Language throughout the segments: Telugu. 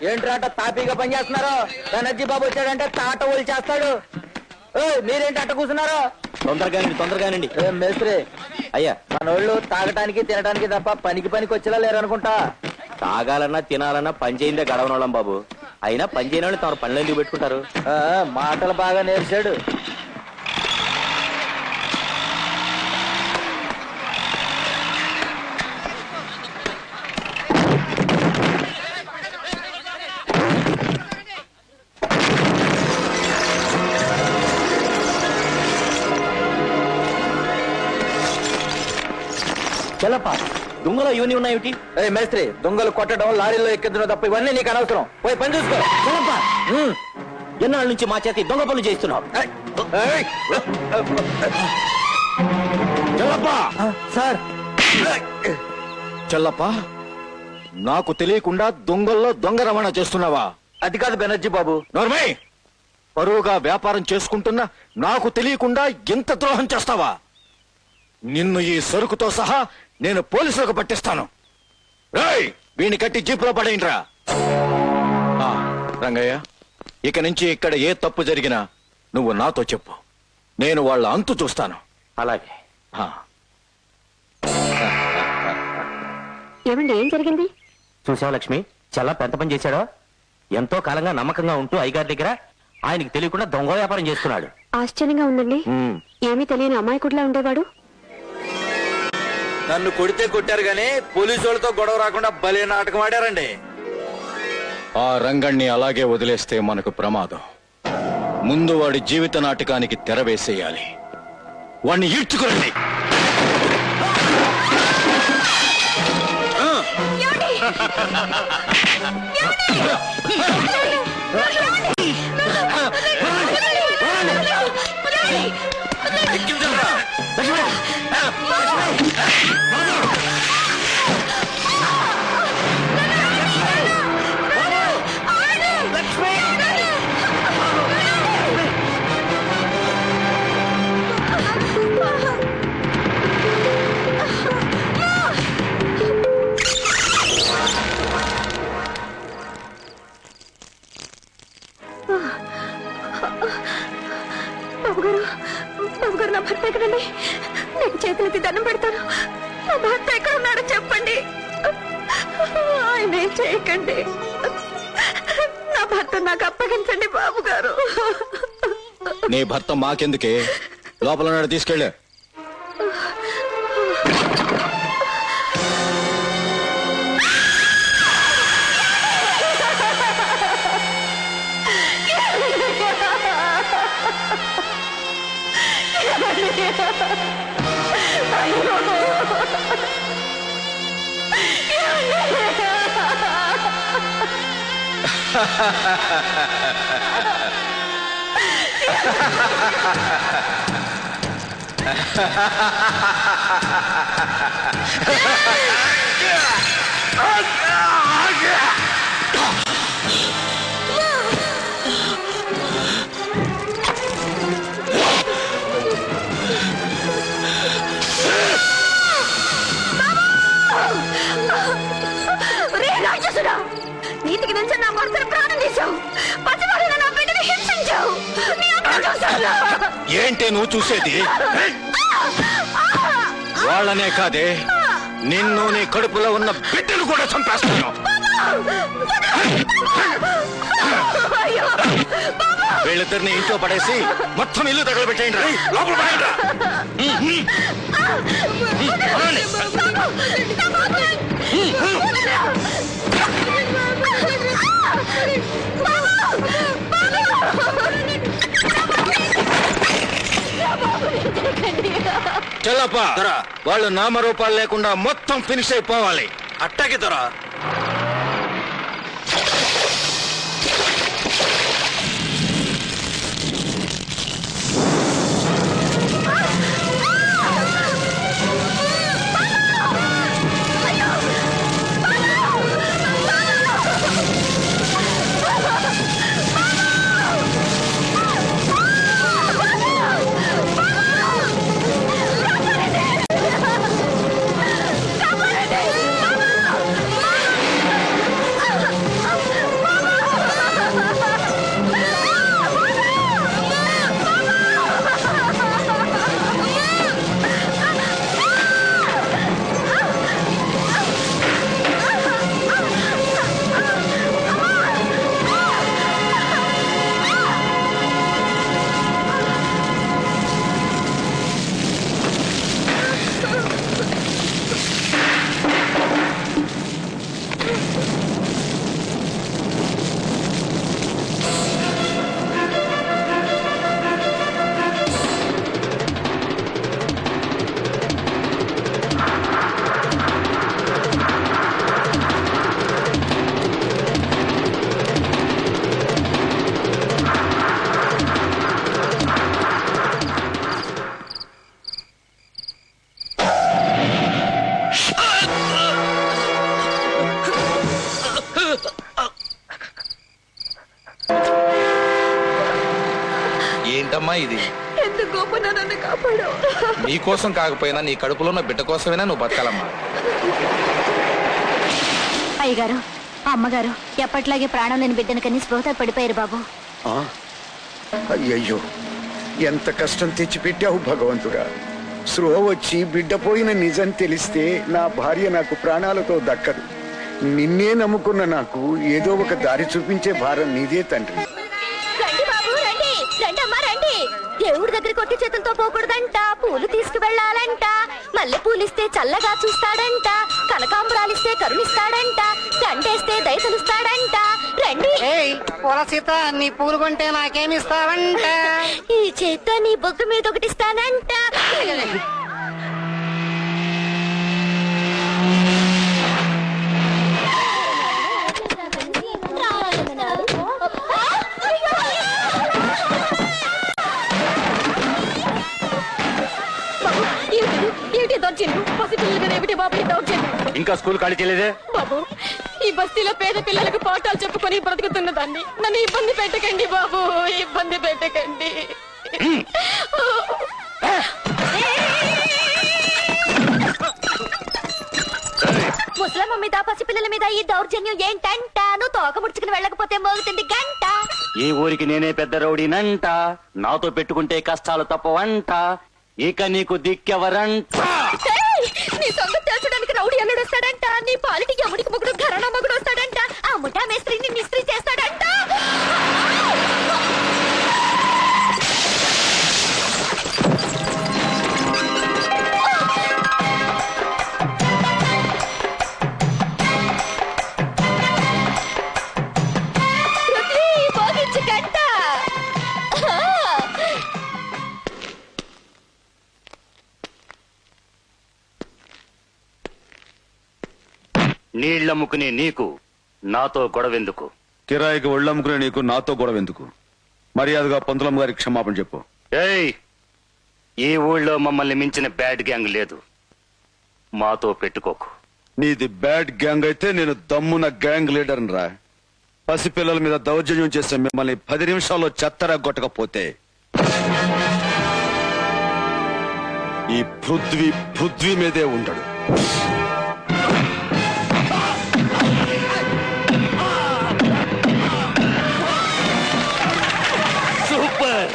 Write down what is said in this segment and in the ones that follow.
ఏంట్రాట తాపీగా పనిచేస్తున్నారు. బెనర్జీ బాబు వచ్చాడంటే తాట ఓళ్ళు చేస్తాడు. మీరేంటి అట్ట కూర్చున్నారు? తొందరగానండి. మేస్త్రి అయ్యా, మనోళ్ళు తాగటానికి తినడానికి తప్ప పనికి వచ్చేలా లేరనుకుంటా. తాగాలన్నా తినాలన్నా పని చేయిందే గడవనోళ్ళం బాబు. అయినా పని చేయని వాళ్ళు తమ పనులు ఎందుకు పెట్టుకుంటారు? మాటలు బాగా నేర్చాడు. చెల్లప్ప, దొంగలో ఇవన్నీ ఉన్నాయేమిటి? మేస్త్రి, దొంగలు కొట్టడం, లారీలో ఎక్కించడం తప్ప ఇవన్నీ నీకు అనవసరం. పోయి పని చూసుకో. చెల్లప్ప, ఎన్నాళ్ళ నుంచి మా చేతి దొంగ పనులు చేస్తున్నావు? సార్, చెల్లప్ప, నాకు తెలియకుండా దొంగల్లో దొంగ రవాణా చేస్తున్నావా? అది కాదు బెనర్జీ బాబు. నోర్మై, పరువుగా వ్యాపారం చేసుకుంటున్నా నాకు తెలియకుండా ఎంత ద్రోహం చేస్తావా? నిన్ను ఈ సరుకుతో సహా నేను పోలీసులకు పట్టిస్తాను. రేయ్, వీణ్ణి కట్టి జీపులో పడేయండిరా. రంగయ్య, ఇక నుంచి ఇక్కడ ఏ తప్పు జరిగినా నువ్వు నాతో చెప్పు. నేను వాళ్ళ అంతు చూస్తాను. అలాగే. ఏమండి, ఏం జరిగింది? చూసావా లక్ష్మి, చాలా పెద్ద పని చేశాడో. ఎంతో కాలంగా నమ్మకంగా ఉంటూ అయ్యగారి దగ్గర ఆయనకి తెలియకుండా దొంగ వ్యాపారం చేస్తున్నాడు. ఆశ్చర్యంగా ఉందండి. ఏమీ తెలియని అమాయకుడిలా ఉండేవాడు. నన్ను కొడితే కొట్టారు గానీ పోలీసు వాళ్ళతో గొడవ రాకుండా భలే నాటకం ఆడారండి. ఆ రంగణ్ణి అలాగే వదిలేస్తే మనకు ప్రమాదం. ముందు వాడి జీవిత నాటకానికి తెర వేసేయాలి. వాణ్ణి ఈడ్చుకురండి. బాబు గారు, నా భర్త ఎక్కడండి? నేను చేతులెత్తి దండం పెడతాను. నా భర్త ఎక్కడ ఉన్నాడో చెప్పండి. ఆయన ఏం చేయకండి. నా భర్త నాకు అప్పగించండి బాబు గారు. నీ భర్త మాకెందుకే? లోపల ఉన్నాడు, తీసుకెళ్ళే. నీతికి నుంచి నా భర్తను ప్రాణం తీశావు. పసివాడిన నా బిడ్డను హింసించావు. ఏంటి నువ్వు చూసేది? వాళ్ళనే కాదే, నిన్ను నీ కడుపులో ఉన్న బిడ్డను కూడా చంపేస్తాను. వీళ్ళిద్దరిని ఇంట్లో పడేసి మొత్తం ఇల్లు తగలబెట్టేయండి. లోపల పడేయండి. చెల్లప్ప, వాళ్ళు నామరూపాలు లేకుండా మొత్తం ఫినిష్ అయిపోవాలి. అట్టాకి దొరా. ఏంటమ్మా ఇది? ఎందుకు గోపన్న నన్ను కాపాడు? నీ కోసం కాకపోయినా నీ కడుపులో ఉన్న బిడ్డ కోసమైనా నువ్వు బతకాలమ్మా. అయ్యగారు, అమ్మగారు ఎప్పట్లాగే ప్రాణం లేని బిడ్డను కని స్పృహత పడిపోయారు బాబు. అయ్యయ్యో, ఎంత కష్టం తెచ్చిపెట్టావు భగవంతుడా. స్పృహ వచ్చి బిడ్డ పోయిన నిజం తెలిస్తే నా భార్య నాకు ప్రాణాలతో దక్కదు. నిన్నే నమ్ముకున్న నాకు ఏదో ఒక దారి చూపించే భారం నీదే తండ్రి. రండి బాబు, రండి రండి అమ్మా రండి. దేవుడి దగ్గర కొట్టి చేతులతో పోకూడదంట, పూలు తీసుకువెళ్ళాలంట. మల్లె పూలిస్తే చల్లగా చూస్తాడంట, కనకాంబరాలిస్తే కరుణిస్తాడంట, గంటేస్తే దయతలుస్తాడంట. రండి. పూల సీత, నీ పూలు కొంటే నాకేమిస్తావంట? ఈ చేత్తో నీ బొగ్గు మీద ఒకటిస్తానంట. ఏమిటి దౌర్జన్యం? పసిపిల్లల మీద ఏమిటి బాబు ఈ దౌర్జన్యం? ఇంకా స్కూల్ ఖాళీ చేయలేదే? బాబు, ఈ బస్తీలో పేద పిల్లలకు పాఠాలు చెప్పుకొని బ్రతుకుతున్న దాన్ని నన్ను ఇబ్బంది పెట్టకండి బాబు, ఇబ్బంది పెట్టకండి. ముసలమ్మ మీద పసిపిల్లల మీద ఈ దౌర్జన్యం ఏంటంట? నువ్వు తోక ముడుచుకుని వెళ్ళకపోతే మోగుతుంది గంట. ఈ ఊరికి నేనే పెద్ద రౌడీనంట, నాతో పెట్టుకుంటే కష్టాలు తప్పవంట, ఇక నీకు దిక్కెవరంట. ఏయ్! నీ సంగతి తెలుసడానికి రౌడీ అల్లుడు వస్తాడంట, నీ పాలిటి యముడికి మొగుడు ఘరానా మొగుడు వస్తాడంట, ఆ ముఠా మేస్త్రిని మిస్త్రీ చేస్తాడంట. పృథ్వీ, మోగించు గంట. నీళ్లమ్ముకునే నీకు నాతో గొడవెందుకు? కిరాయికి ఒళ్ళమ్ముకునే నీకు నాతో గొడవ ఎందుకు? మర్యాదగా పంతులమ్మ గారికి క్షమాపణ చెప్పు. ఏయ్, ఈ ఊళ్ళో మమ్మల్ని మించిన బ్యాడ్ గ్యాంగ్ లేదు, మాతో పెట్టుకోకు. నీది బ్యాడ్ గ్యాంగ్ అయితే నేను దమ్మున గ్యాంగ్ లీడర్ రా. పసిపిల్లల మీద దౌర్జన్యం చేసే మిమ్మల్ని 10 నిమిషాల్లో చెత్తరా కొట్టకపోతే ఈ పృథ్వీ మీదే ఉండడు. సూపర్.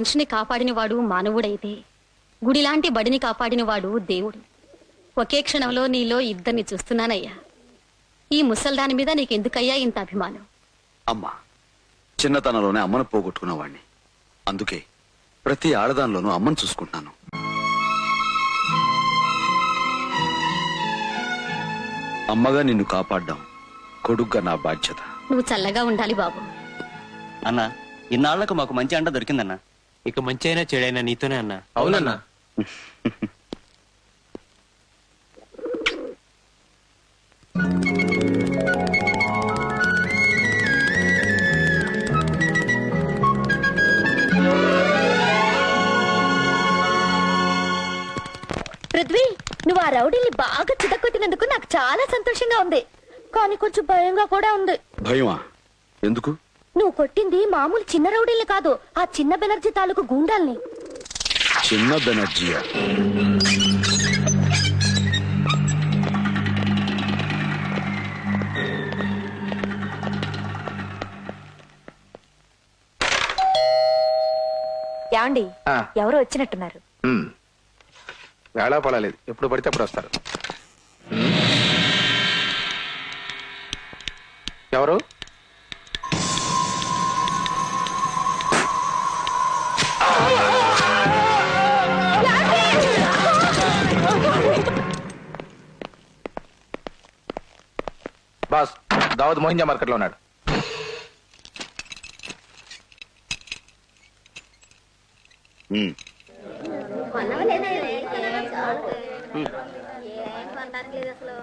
మనిషిని కాపాడినవాడు మానవుడైతే గుడిలాంటి బడిని కాపాడినవాడు దేవుడు. ఒకే క్షణంలో నీలో ఇద్దరిని చూస్తున్నానయ్యా. ఈ ముసల్దాని మీద నీకెందుకయ్యా ఇంత అభిమానం? అమ్మా, చిన్నతనంలోనే అమ్మను పోగొట్టుకున్నవాణ్ణి. అందుకే ప్రతి ఆడదానిలోనూ అమ్మను చూసుకుంటున్నాను. అమ్మగా నిన్ను కాపాడ్డం కొడుగ్గా నా బాధ్యత. నువ్వు చల్లగా ఉండాలి బాబు. అన్నా, ఇన్నాళ్లకు మాకు మంచి అంట దొరికిందన్నా. ఇక మంచి అయినా చెడైనా నీతోనే అన్నా. అవునన్నా. పృథ్వీ, నువ్వు ఆ రౌడీని బాగా చితకొట్టినందుకు నాకు చాలా సంతోషంగా ఉంది, కానీ కొంచెం భయంగా కూడా ఉంది. భయమా? ఎందుకు? నువ్వు కొట్టింది మామూలు చిన్న రౌడీల్ని కాదు, ఆ చిన్న బెనర్జీ తాలూకు గూండాల్ని. చిన్న బెనర్జీయా? యాండి, ఆ. ఎవరో వచ్చినట్టున్నారు. వేళా పడలేదు, ఎప్పుడు పడితే అప్పుడు వస్తారు. ఎవరు? బాస్, దావద్ మోహింజా మార్కెట్ లో ఉన్నాడు. ఉమ్. అసలు